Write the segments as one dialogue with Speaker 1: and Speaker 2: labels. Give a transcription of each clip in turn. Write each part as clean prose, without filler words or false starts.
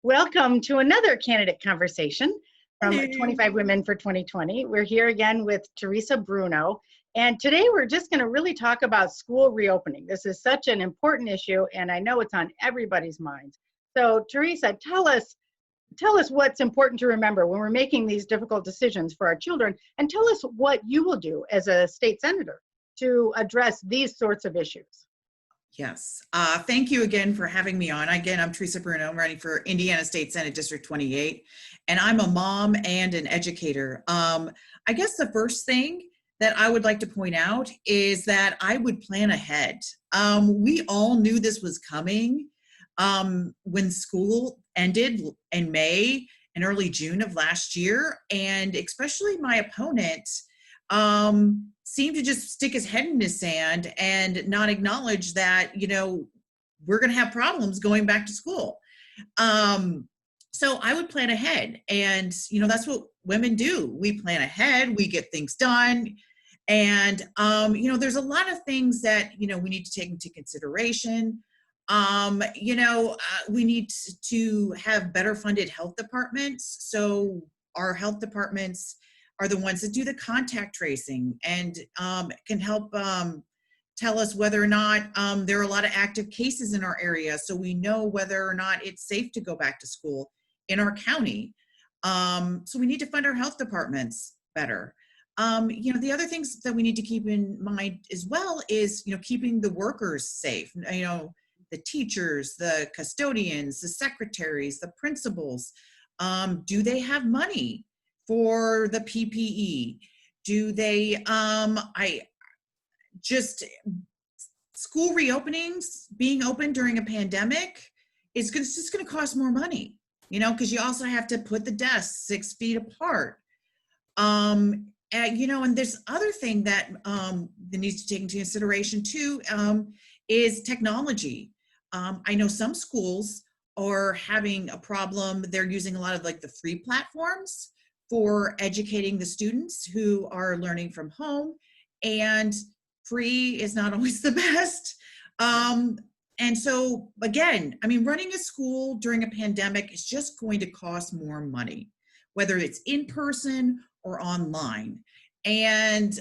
Speaker 1: Welcome to another candidate conversation from
Speaker 2: Hello.
Speaker 1: 25 Women for 2020. We're here again with Theresa Bruno, and today we're just going to really talk about school reopening. This is such an important issue, and I know it's on everybody's minds. So, Theresa, tell us what's important to remember when we're making these difficult decisions for our children, and tell us what you will do as a state senator to address these sorts of issues.
Speaker 2: Yes. Thank you again for having me on. Again, I'm Theresa Bruno. I'm running for Indiana State Senate District 28, and I'm a mom and an educator. I guess the first thing that I would like to point out is that I would plan ahead. We all knew this was coming when school ended in May and early June of last year, and especially my opponent seemed to just stick his head in the sand and not acknowledge that, we're going to have problems going back to school. So I would plan ahead, and, that's what women do. We plan ahead, we get things done. And, there's a lot of things that, we need to take into consideration. We need to have better funded health departments. So our health departments are the ones that do the contact tracing and can help tell us whether or not there are a lot of active cases in our area, so we know whether or not it's safe to go back to school in our county. So we need to fund our health departments better. The other things that we need to keep in mind as well is, keeping the workers safe. The teachers, the custodians, the secretaries, the principals. Do they have money for the PPE? Do they, school reopenings, being open during a pandemic is just going to cost more money, because you also have to put the desks 6 feet apart. And there's other thing that needs to take into consideration too, is technology. I know some schools are having a problem. They're using a lot of the free platforms for educating the students who are learning from home, and free is not always the best. And so again, running a school during a pandemic is just going to cost more money, whether it's in person or online. And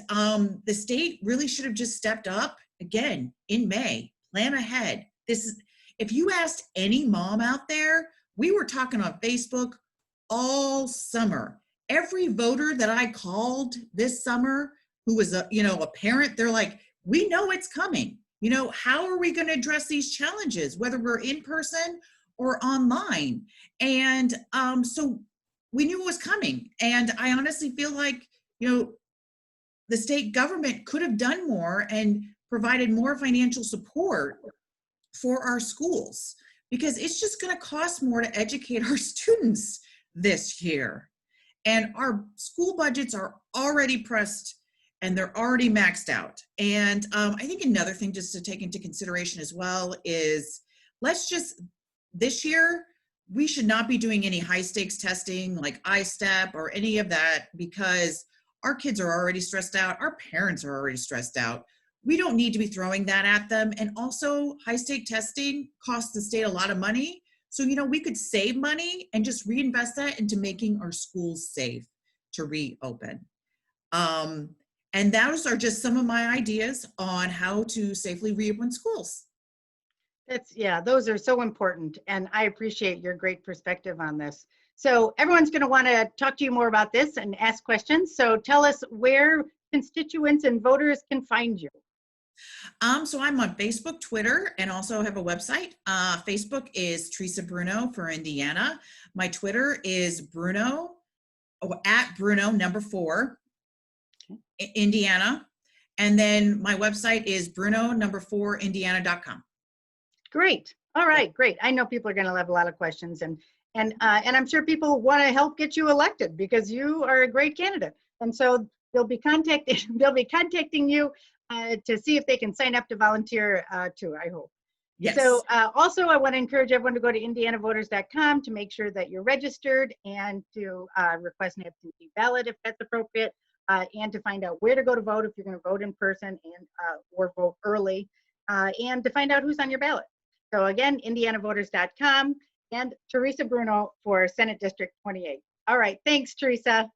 Speaker 2: the state really should have just stepped up again in May, plan ahead. If you asked any mom out there, we were talking on Facebook all summer. Every voter that I called this summer who was a parent, they're like, we know it's coming. How are we going to address these challenges, whether we're in person or online? And so we knew it was coming. And I honestly feel like, the state government could have done more and provided more financial support for our schools, because it's just going to cost more to educate our students this year. And our school budgets are already pressed and they're already maxed out. And I think another thing just to take into consideration as well is this year, we should not be doing any high stakes testing like I-STEP or any of that, because our kids are already stressed out. Our parents are already stressed out. We don't need to be throwing that at them. And also high stake testing costs the state a lot of money. So, we could save money and just reinvest that into making our schools safe to reopen. And those are just some of my ideas on how to safely reopen schools.
Speaker 1: Those are so important. And I appreciate your great perspective on this. So everyone's going to want to talk to you more about this and ask questions. So tell us where constituents and voters can find you.
Speaker 2: So I'm on Facebook, Twitter, and also have a website. Facebook is Theresa Bruno for Indiana. My Twitter is Bruno, at Bruno number 4, Indiana. And then my website is Bruno number 4 Indiana.com.
Speaker 1: Great. All right, great. I know people are going to have a lot of questions, and I'm sure people want to help get you elected because you are a great candidate. And so they'll be contacting you to see if they can sign up to volunteer too, I hope.
Speaker 2: Yes.
Speaker 1: So also I want to encourage everyone to go to indianavoters.com to make sure that you're registered and to request an absentee ballot if that's appropriate, and to find out where to go to vote if you're going to vote in person and or vote early, and to find out who's on your ballot. So again, indianavoters.com. and Theresa Bruno for Senate District 28. All right, thanks, Theresa.